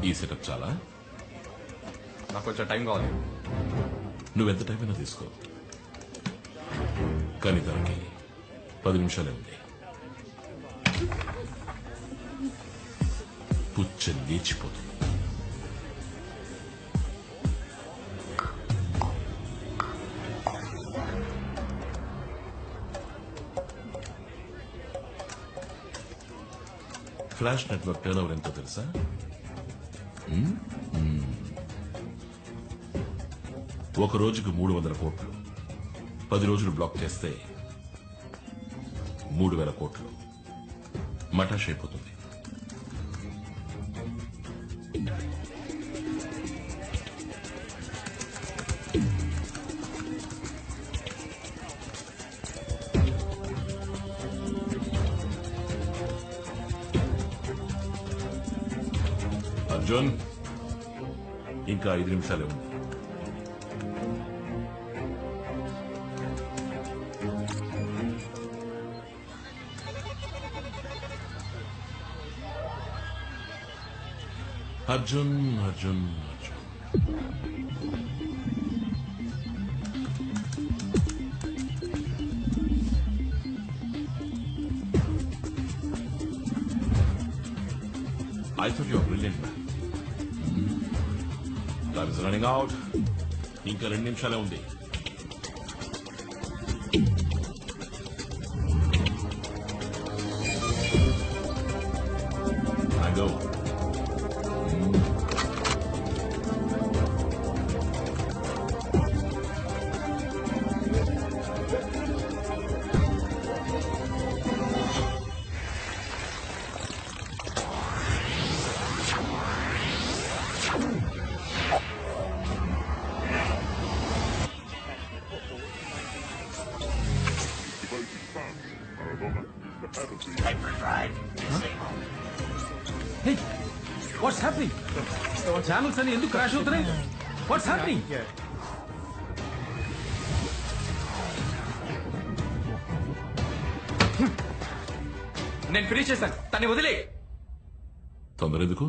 ఈ సెటప్ చాలా? నాకు కొంచెం టైం కావాలి. నువ్వెంత టైం అయినా తీసుకో, కానీ దానికి 10 నిమిషాలే ఉంది. పుచ్చ లేచిపోతుంది. ఫ్లాష్ నెట్వర్క్ టర్న్ ఓవర్ ఎంతో తెలుసా? ఒక రోజుకు 300 కోట్లు. 10 రోజులు బ్లాక్ చేస్తే 3000 కోట్లు మటాష్ అయిపోతుంది. అర్జున్, ఇంకా 5 నిమిషాలే ఉంది. Arjun Arjun Arjun I thought you were brilliant, man. Time is running out. ఇంకా 2 నిమిషాలే ఉంది. I go. Hey, what's happening? Channels అని ఎందుకు క్రాష్ అవుతున్నాయి? What's happening? నేను ఫినిష్ చేశాను, తన్ని వదిలే. తొందర ఎందుకు?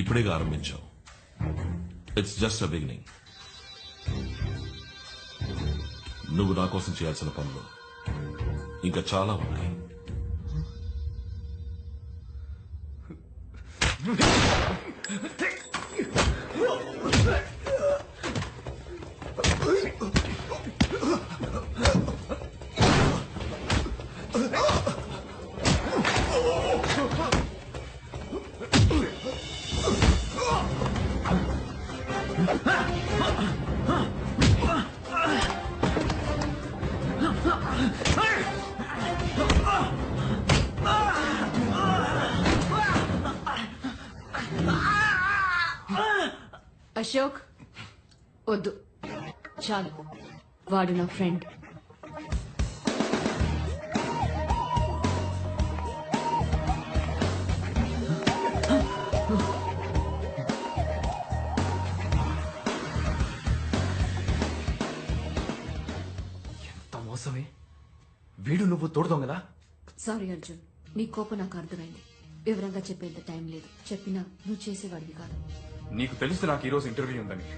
ఇప్పుడేగా ఆరంభించావు. It's just a beginning. నువ్వు నా కోసం చేయాల్సిన పనులు ఇంకా చాలా ఉన్నాయి. అశోక్, వద్దు, చాలు. వాడు నా ఫ్రెండ్. ఎంత మోసమే. వీడు నువ్వు తోడుతాం కదా. సారీ అర్జున్, నీ కోపం నాకు అర్థమైంది. వివరంగా చెప్పేంత టైం లేదు. చెప్పినా నువ్వు చేసేవాడివి కాదు. నీకు తెలుసు నాకు ఈ రోజు ఇంటర్వ్యూ ఉందని.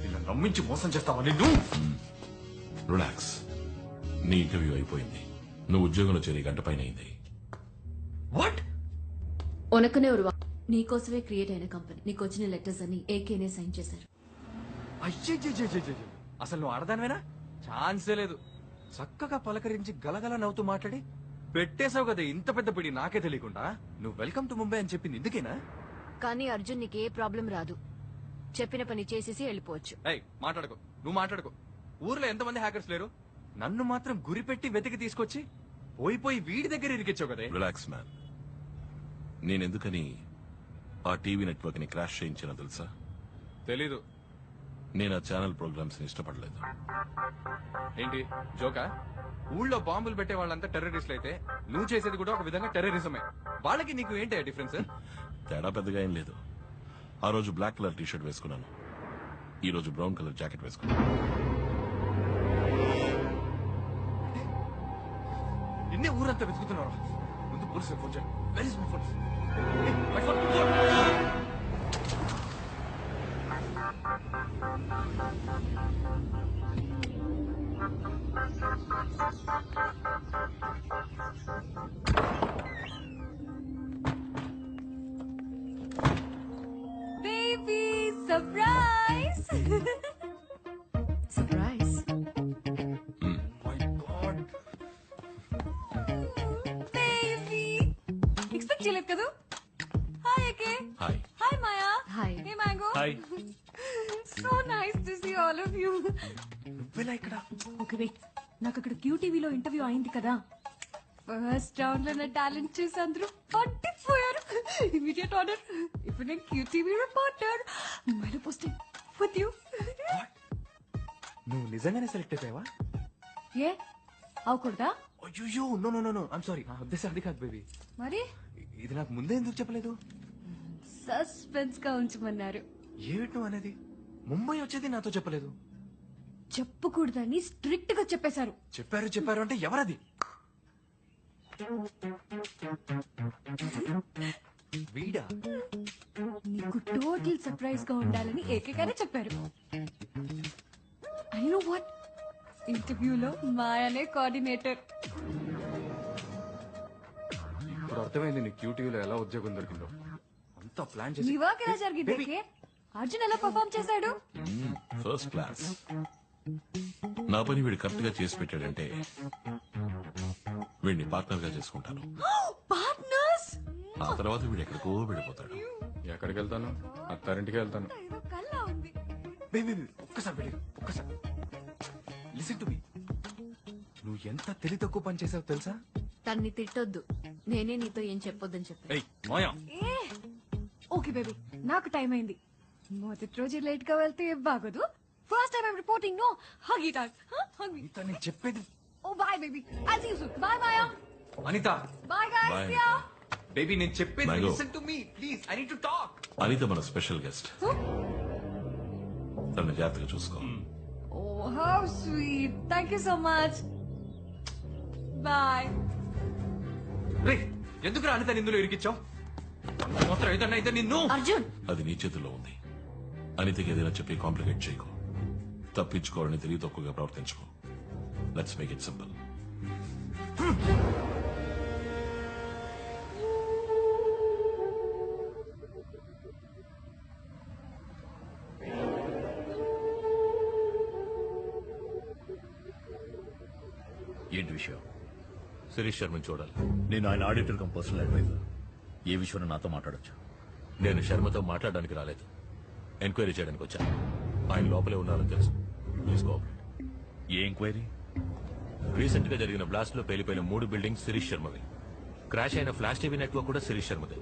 ఇలా నమ్మించి మోసం చేస్తావా నిన్ను? రిలాక్స్. నీ ఇంటర్వ్యూ అయిపోయింది. నువ్వు ఉద్యోగంలో చేరి 1 గంట పైన అయింది. వాట్? ఉనకనే ఉరువా నీకోసమే క్రియేట్ అయిన కంపెనీ. నీకు వచ్చిన లెటర్స్ అన్ని ఏకేనే సైన్ చేశారు. అయ్యో, అసలు నువ్వు ఆడదానివేనా? ఛాన్సే లేదు. చక్కగా పలకరించి గలగల నవ్వుతూ మాట్లాడి పెట్టేశావు కదా ఇంత పెద్ద పిడి, నాకే తెలియకుండా. నువ్వు వెల్కమ్ టు ముంబై అని చెప్పింది ఇందుకేనా? కానీ అర్జున్ నీకు ఏ ప్రాబ్లం రాదు. చెప్పిన పని చేసేసి వెళ్ళిపోవచ్చు. మాట్లాడుకో, నువ్వు మాట్లాడుకో. ఊర్లో ఎంతమంది హ్యాకర్స్ లేరు? నన్ను మాత్రం గురిపెట్టి వెతికి తీసుకొచ్చి పోయి వీడి దగ్గర ఇరికిచ్చావు కదా. Relax man. నేనెందుకని ఆ టీవీ నెట్వర్క్ ని క్రాష్ చేయించినా తెలుసా? తెలీదు. నేను ఆ ఛానల్ ప్రోగ్రామ్స్ ని ఇష్టపడలేదు. ఏంటి జోకా? ఊళ్ళో బాంబులు పెట్టే వాళ్ళంతా టెర్రరిస్టులు అయితే నువ్వు చేసేది కూడా ఒక విధంగా టెర్రరిజమే. వాళ్ళకి నీకు ఏంటి డిఫరెన్స్? తేడా పెద్దగా ఏం లేదు. ఆ రోజు బ్లాక్ కలర్ టీ షర్ట్ వేసుకున్నాను, ఈ రోజు బ్రౌన్ కలర్ జాకెట్ వేసుకున్నాను. నిన్నే ఊరంతా వెతుకుతున్నారు. ముందు పోలీసులు ఫోన్ చేయండి. Where is my phone? Hey, my phone. Baby, surprise! Surprise. My God. Baby! Expect చేయలేదు కదూ? Hi, Ake. Hi. Hi, Maya. Hi. Hey, Mango. Hi. So nice to see all of you. నువ్వెలా ఇక్కడ? Okay wait, నాకు అక్కడ క్యూటీవీలో interview అయింది కదా, first round లో నా టాలెంట్ చూసి అందరూ పట్టిపోయారు. ఇమీడియట్ ఆర్డర్, ఇప్పుడు నేను క్యూటీవీ రిపోర్టర్, ముంబైలో పోస్టింగ్ విత్ యూ. నువ్వు నిజంగానే సెలెక్ట్ అయిపోయావా? ఏ అవకూడదా? అయ్యో no no no no I'm sorry. నా ఉద్దేశం అది కాదు బేబీ. మరి ఇది నాకు ముందే ఎందుకు చెప్పలేదు? సస్పెన్స్ గా ఉంచమన్నారు. ఏమిటి నువ్వు అనేది? ముంబై వచ్చేది నాతో చెప్పలేదు. చెప్పకూడదని స్ట్రిక్ట్ గా చెప్పేశారు. చెప్పారు అంటే ఎవరది? వీడా? నీకు టోటల్ సర్ప్రైజ్ గా ఉండాలని ఏకగానే చెప్పారు. ఐ నో వాట్, ఇంటర్వ్యూలో మాయనే కోఆర్డినేటర్. ఇప్పుడు అర్థమైంది నీ క్యూటీవీలో ఎలా ఉద్యోగం దొరికిందో. అంతా ప్లాన్ నీ చేసి వర్క్ ఎలా జరిగింది? Baby. ఏకే? అర్జున్ ఎలా పర్ఫామ్ చేశాడు? First class. నా పని వీడు కరెక్ట్ గా చేసి పెట్టాడంటే వీడిని పార్ట్నర్ గా చేసుకుంటాను. పార్ట్నర్స్. ఆ తర్వాత వీడు ఎక్కడికో వెళ్ళిపోతాడు. ఎక్కడికి వెళ్తాను? అత్తారింటికి వెళ్తాను. ఏదో కల్లా ఉంది. బేబీ ఒక్కసారి బేబీ ఒక్కసారి లిసన్ టు మీ. నువ్వు ఎంత తెలివి తక్కువ పని చేసావు తెలుసా? తన్ని తిట్టొద్దు. నేనే నీతో ఏం చెప్పొద్దని చెప్పాను. ఏయ్ మాయా. ఏ ఓకే బేబీ, నాకు టైం అయింది. మొదటి రోజు లేట్ గా వెళ్తే బాగోదు. First time I'm reporting. No hug it out. Hug me. Anitha నేను చెప్పేది. Oh bye baby, I see you soon. Bye Maya. Anitha bye guys. Bye, see you. బేబీ నేను చెప్పేది Mango. Listen to me please. I need to talk. Anitha మన special guest. తన జాగ్రత్తగా చూసుకో. Oh, how sweet. Thank you so much. Bye. రే ఎందుకు అనిత ఇందులో ఇరికిచ్చావు? మాత్రం ఏదన్నా అయితే నిన్ను. అర్జున్, అది నీ చేతుల్లో ఉంది. అనితకి ఏదైనా చెప్పి కాంప్లికేట్ చేయకు. తప్పించుకోవాలని తెలివి తక్కువగా ప్రవర్తించుకో. Let's make it simple. ఏంటి విషయం? శిరీష్ శర్మని చూడాలి. నేను ఆయన ఆడిటర్ కమ్ పర్సనల్ అడ్వైజర్. ఏ విషయంలో నాతో మాట్లాడొచ్చు? నేను శర్మతో మాట్లాడడానికి రాలేదు, ఎంక్వైరీ చేయడానికి వచ్చాను. ఆయన లోపలే ఉన్నారని తెలుసు. Please cooperate. ఏ ఎంక్వైరీ? రీసెంట్ గా జరిగిన బ్లాస్ట్ లో పేలిపోయిన 3 బిల్డింగ్స్ శిరీష్ శర్మవి. క్రాష్ అయిన ఫ్లాష్ టీవీ నెట్వర్క్ కూడా శిరీష్ శర్మదే.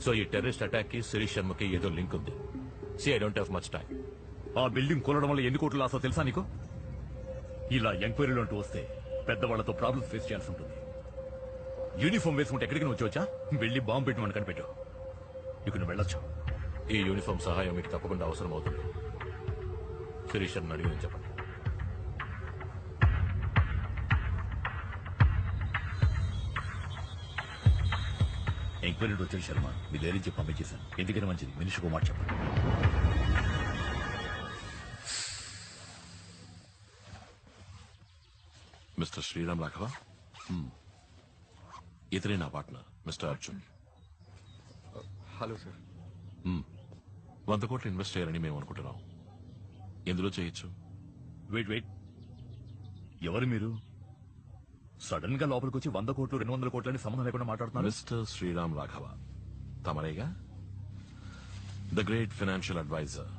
సో ఈ టెర్రరిస్ట్ అటాక్ కి శిరీష్ శర్మకి ఏదో లింక్ ఉంది. See I don't have much time. ఆ బిల్డింగ్ కూలడం వల్ల ఎన్ని కోట్లు లాసో తెలుసా నీకు? ఇలా ఎంక్వైరీలు అంటూ వస్తే పెద్దవాళ్లతో ప్రాబ్లమ్స్ ఫేస్ చేయాల్సి ఉంటుంది. యూనిఫామ్ వేసుకుంటే ఎక్కడికి నువ్వు వచ్చా? వెళ్ళి బాంబు పెట్టి మనకు కనిపెట్టు. ఇక నువ్వు వెళ్ళొచ్చు. ఈ యూనిఫామ్ సహాయం మీకు తప్పకుండా అవసరం అవుతుంది. శిరీష్ శర్మని అడిగి చెప్పండి. ఎంక్వైరీ వచ్చాడు శర్మ. మీ ధైర్యం చెప్పి పంపించేశాను. ఎందుకని మంచిది, మనిషికి మాట చెప్పండి. మిస్టర్ శ్రీరామ్ రాఘవ, ఇతనే నా partner mister Arjun. Hello sir. 100 కోట్లు ఇన్వెస్ట్ చేయాలని మేము అనుకుంటున్నాం. ఎందులో చేయొచ్చు? వెయిట్, ఎవరు మీరు? సడన్ గా లోపలికి వచ్చి 100 కోట్లు 200 కోట్లని సంబంధం లేకుండా మాట్లాడుతున్నారు. మిస్టర్ శ్రీరామ్ రాఘవ తమరేగా, ద గ్రేట్ ఫైనాన్షియల్ అడ్వైజర్.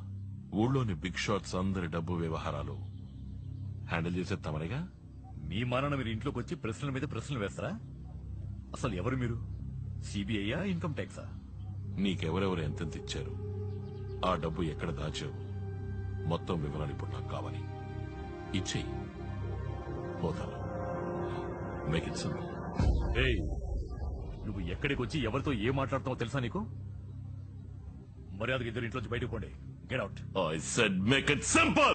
ఊళ్ళోని బిగ్ షాట్స్ అందరి డబ్బు వ్యవహారాలు హ్యాండిల్ చేసేది తమరేగా. మీ మానాన మీరు ఇంట్లోకి వచ్చి ప్రశ్నల మీద ప్రశ్నలు వేస్తారా? అసలు ఎవరు మీరు? సిబిఐయా, ఇన్కమ్ ట్యాక్సా? నీకెవరెవరు ఎంతెంత ఇచ్చారు, ఆ డబ్బు ఎక్కడ దాచావు, మొత్తం వివరాలు ఇప్పుడు నాకు కావాలి. ఇచ్చేయి, పోతాను. Make it simple. ఏయ్, నువ్వు ఎక్కడికి వచ్చి ఎవరితో ఏం మాట్లాడుతావో తెలుసా నీకు? మర్యాదగా ఇద్దరు ఇంట్లోంచి బయటకు పోండి. Get out. I said make it simple.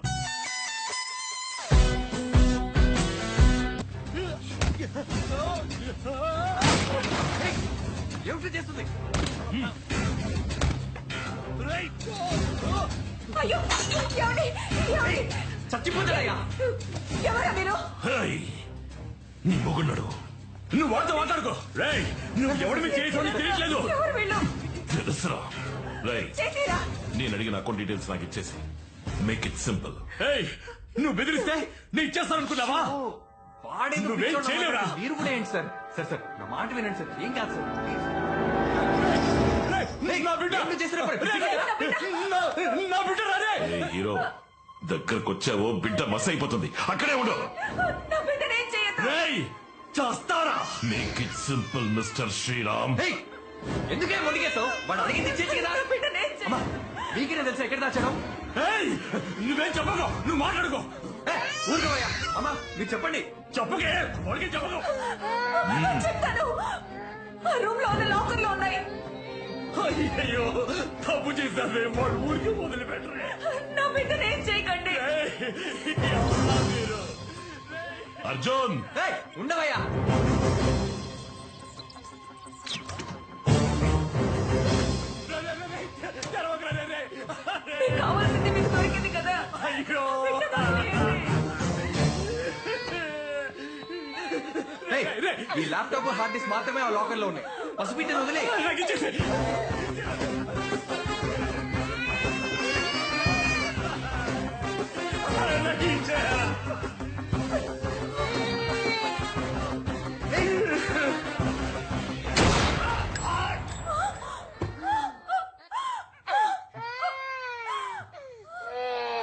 Confuse చేస్తుంది. అయ్యో ఏమండి ఏమండి చచ్చిపోతాడయ్యా. ఎవరా మీరు హేయ్, నీ మొగున్నాడు. నువ్వు వాడితో మాట్లాడుకో. రేయ్, నువ్వు ఎవడి మీద చేసావు తెలియట్లేదు. ఎవరు వీళ్ళు తెలుసురా. రేయ్, చేసిరా నేను అడిగిన అకౌంట్ డీటెయిల్స్ నాకు ఇచ్చేసి మేక్ ఇట్ సింపుల్. ఏయ్, నువ్వు బెదిరిస్తే నేను ఇచ్చేస్తాననుకున్నావా? వాడేందుకు నువ్వేం పిచ్చోడు చేయలేవురా. అన్నమాట. మీరు కూడా ఏంటి సార్? సార్ సార్ నా మాట వినండి సార్. ఏం కాదు సార్. రేయ్, నా బిడ్డ. ఏం చేసినా పర్లేదు. రేయ్, నా బిడ్డ రారే. ఏ హీరో, దగ్గరకు వచ్చావో బిడ్డ మస్ అయిపోతుంది. అక్కడే ఉండు. నా బిడ్డను ఏం చేయొద్దు రేయ్, చేస్తారా? Make it simple mister Sriram. Hey, ఎందుకే మొండిగేసావు? వాడు అడిగింది ఇచ్చేసి కదా. నా బిడ్డను ఏం అమ్మా, చేయొద్దు మీకేనే తెలుసా ఎక్కడ దాచాను? ఏయ్, నువ్వేం చెప్పకు. నువ్వు మాట్లాడుకో. ఊరుకోవయ్యా. అమ్మా మీరు చెప్పండి. చెప్పకే, వాడికి చెప్పకు. చెప్తాను ఆ రూమ్ లో ఉన్న లాకర్ లో ఉన్నాయి అయ్యో, తప్పు చేశావే. వాడు ఊరికి వదిలిపెట్టరే. నా బిడ్డను ఏం చేయకండి ఏయ్, ఎవరా మీరు? అర్జున్, ఏయ్, ఉండవయ్యా. తెరవకురా, రే, రే. మీకు కావాల్సింది మీకు దొరికింది కదా అయ్యో. ఏయ్, ఈ ల్యాప్టాప్ హార్డ్ డిస్క్ మాత్రమే ఆ లాకర్ లో ఉన్నాయి. పసిపిట్టని వదిలే. నాకు ఇచ్చేసేయ్. నాకు ఇచ్చేయ్.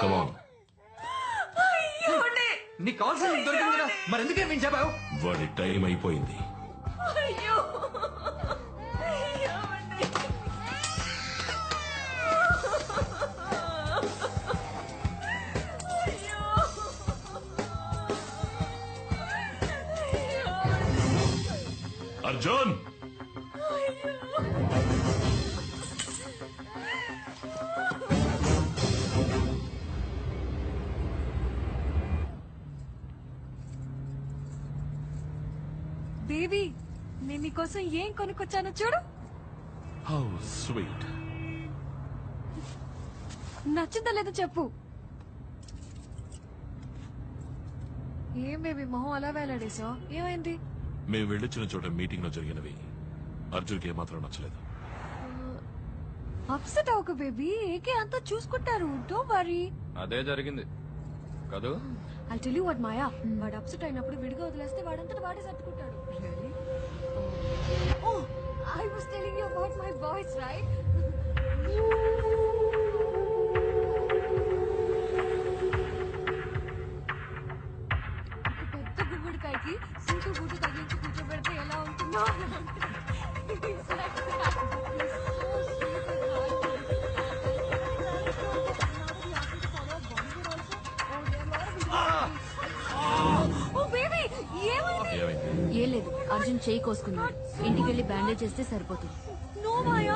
come on. ఏమండి? నీకు కావాల్సింది దొరికింది కదా, మరి ఎందుకే మేము చెప్పావు? వాడి టైం అయిపోయింది. అయ్యో ఏమండి? అయ్యో. అర్జున్, బేబీ నేను నీకోసం ఏం కొనుక్కొచ్చానో చూడు. How sweet. నచ్చిందా లేదో చెప్పు. ఏం బేబీ మొహం అలా వేలాడేసావు? ఏమైంది? మేము వెళ్ళొచ్చిన చోట మీటింగ్ లో జరిగినవి అర్జున్కి ఏమాత్రం నచ్చలేదు. అప్సెట్ అవ్వకు బేబీ, ఏకే అంతా చూసుకుంటారు. Don't worry. అదే జరిగింది కదూ. I'll tell you what, Maya. వాడు అప్సెట్ అయినప్పుడు విడిగా వదిలేస్తే వాడంతట వాడే సర్దుకుంటాడు. Really? Oh, I was telling you about my voice, right? పెద్ద గుమ్మడికాయకి సూటు బూటు తగిలించి కూర్చోబెడితే ఎలా ఉంటుందో అలా ఉంటుంది. It's like that. So sweet and oh baby ఏమైంది? ఏమైంది? ఏం లేదు, అర్జున్ చేయి కోసుకున్నాడు. ఇంటికి వెళ్ళి బ్యాండేజ్ చేస్తే సరిపోతుంది. నో మాయా,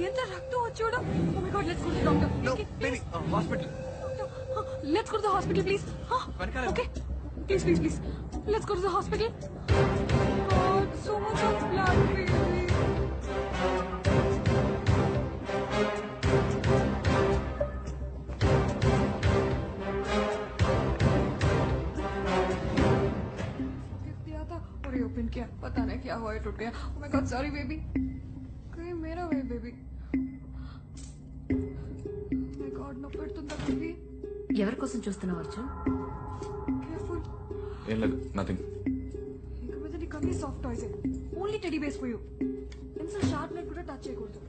ఎంత రక్తం వచ్చాడు. Oh my God, let's go to doctor. Hospital. Let's go to the hospital please. వెనకాల. Okay please please please let's go to the hospital. God, so much of blood baby. और ये open किया, पता नहीं क्या हुआ, ये टूट गया. Oh my God, sorry baby. कहीं मेरा वे baby. My God, no పెడుతుందా baby? ఎవరి కోసం చూస్తున్నావు అర్జున్? Careful. ఏం లేదు, నథింగ్. ఇంకా మీద నీకు అన్ని soft toys. Only teddy base for you. Pencil sharp night కూడా టచ్ చేయకూడదు.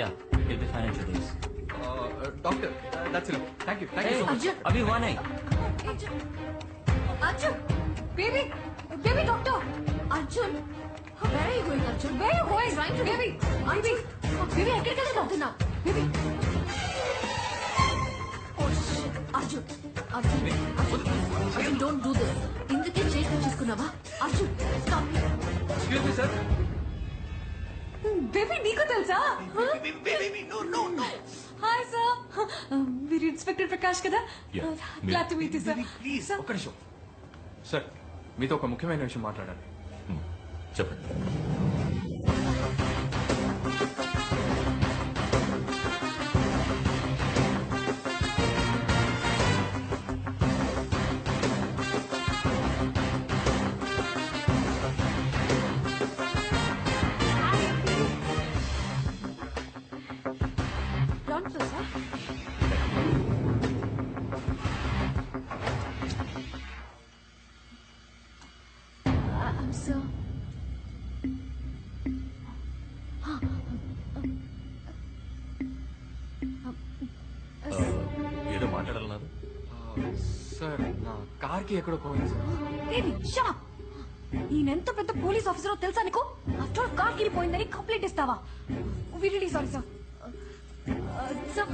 Yeah, he'll be fine in 2 days. Doctor, that's it. Thank you so much. Arjun, Abhi, one eye. Arjun baby baby doctor Arjun, where are you going, Arjun? where you going Trying to- baby Arjun, baby ఎక్కడికి వెళ్తున్నావు? baby Oh, shit. Arjun, Arjun, Arjun, don't do this. ఇందుకే చేయి తీసుకున్నావా? Arjun, stop it. Excuse me sir. Baby నీకు తెలుసా? Hi sir, మీరు inspector Prakash కదా? Yeah, glad to meet you sir. Please ఒక్క నిమిషం. సార్ మీతో ఒక ముఖ్యమైన విషయం మాట్లాడాలి. చెప్పండి. Pronto, sir. I'm so... ఏదో మాట్లాడాలన్నారు. సార్ నా కార్కి ఎక్కడో పోయింది సార్. Baby, shut up! ఈయనెంత పెద్ద పోలీస్ ఆఫీసరో తెలుసా నీకు? ఆఫ్టర్ కార్ కిరిపోయిందని కంప్లైంట్ ఇస్తావా? Really sorry sir. Sir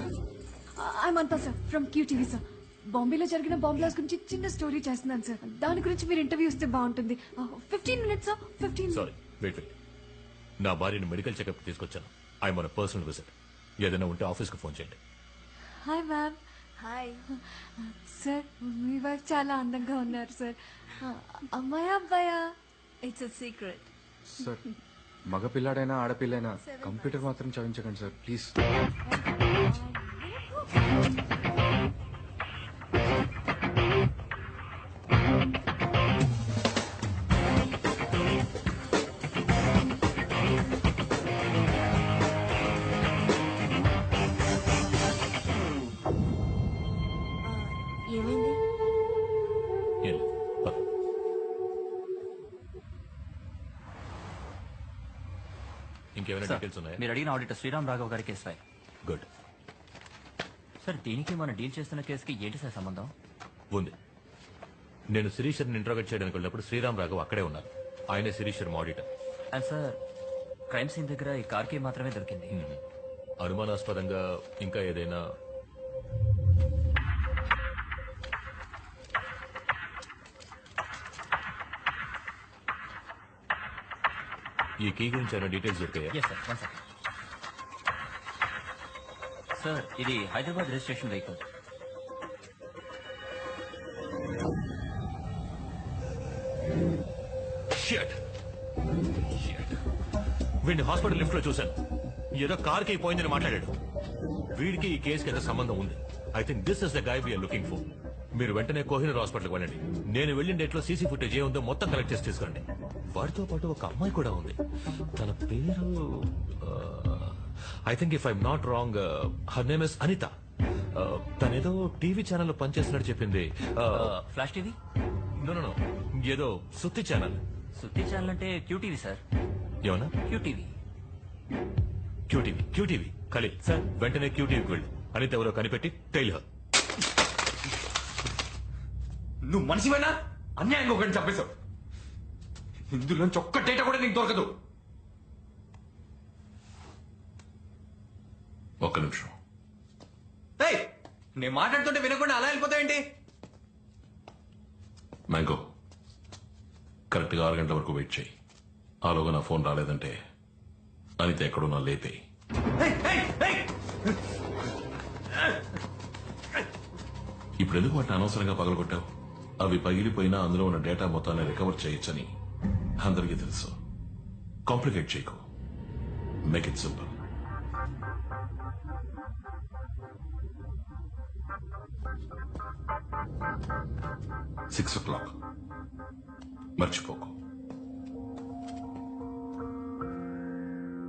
I మంతా సార్ ఫ్రమ్ QTV సార్. బాంబేలో జరిగిన బాంబ్ బ్లాస్ట్ గురించి చిన్న స్టోరీ చేస్తున్నాను సార్. దాని గురించి మీరు ఇంటర్వ్యూ ఇస్తే బాగుంటుంది. 15 minutes సార్. 15. Sorry, wait. నా భార్యను మెడికల్ చెకప్ తీసుకొచ్చాను. ఐ మన పర్సనల్ విజిట్. ఏదైనా ఉంటే ఆఫీస్కి ఫోన్ చేయండి. Hi ma'am. Hi sir. మీ వైఫ్ చాలా అందంగా ఉన్నారు సార్. అమ్మాయా అబ్బాయా? It's a secret. సార్ మగ పిల్లాడైనా ఆడపిల్లైనా కంప్యూటర్ మాత్రం చదివించకండి సార్ ప్లీజ్. ఏమైంది? ఏం లేదు, పద. ఇంకేమైనా సార్, డీటెయిల్స్ ఉన్నాయా? మీరు అడిగిన ఆడిటర్ శ్రీరామ్ రాఘవ్ గారి కేసు ఫైల్. గుడ్. సార్, దీనికి మనం డీల్ చేస్తున్న కేసుకి ఏంటి సార్ సంబంధం? ఉంది. నేను శిరీషర్ని ఇంట్రోగేట్ చేయడానికి వెళ్ళినప్పుడు శ్రీరామ్ రాఘవ్ అక్కడే ఉన్నారు. ఆయనే శిరీషర్ auditor. And sir, crime scene దగ్గర ఈ కార్ కి మాత్రమే దొరికింది. అనుమానాస్పదంగా ఇంకా ఏదైనా? ఈ కీ గురించి ఏమైనా డీటెయిల్స్ దొరికాయా? Yes sir, 1 second. సార్, ఇది హైదరాబాద్ రిజిస్ట్రేషన్ వెహికల్. Shit. వీడిని హాస్పిటల్ లిఫ్ట్ లో చూశాను. ఏదో కార్ కి పోయిందని మాట్లాడాడు. వీడికి ఈ కేసుకి ఏదో సంబంధం ఉంది. I think this is the guy we're looking for. మీరు వెంటనే కోహినూర్ హాస్పిటల్కి వెళ్ళండి. నేను వెళ్ళిన డేట్ లో సీసీ ఫుటేజ్ ఏ ఉందో మొత్తం కలెక్ట్ చేసి తీసుకురండి. వాడితో పాటు ఒక అమ్మాయి కూడా ఉంది. తన పేరు I think if I'm not wrong her name is Anitha. తనేదో టీవీ ఛానల్లో పనిచేస్తున్నట్టు చెప్పింది. Flash TV? నో, ఏదో సుత్తి ఛానల్. సుత్తి ఛానల్ అంటే QTV సార్. ఏమన్నా? QTV. క్యూటీవీ. ఖలీల్ సార్, వెంటనే క్యూటీవీకి వెళ్ళు. అనిత ఎవరో కనిపెట్టి టైల్ హర్. నువ్వు మనిషివైనా అన్యాయంగా ఒకరిని చంపేశావు. ఇందులోంచి ఒక్క డేటా కూడా నీకు దొరకదు. ఒక్క నిమిషం. ఏయ్, నేను మాట్లాడుతుంటే వినకుండా అలా వెళ్ళిపోతావేంటి? మ్యాంగో, కరెక్ట్గా 6 గంటల వరకు వెయిట్ చేయి. ఆలోగా నా ఫోన్ రాలేదంటే అనిత ఎక్కడున్నా లేపే. ఇప్పుడు ఎందుకు వాటిని అనవసరంగా పగలగొట్టావు? అవి పగిలిపోయినా అందులో ఉన్న డేటా మొత్తాన్ని రికవర్ చేయొచ్చని అందరికీ తెలుసు. కాంప్లికేట్ చేయకు. Make it simple. $6 మర్చిపోకు.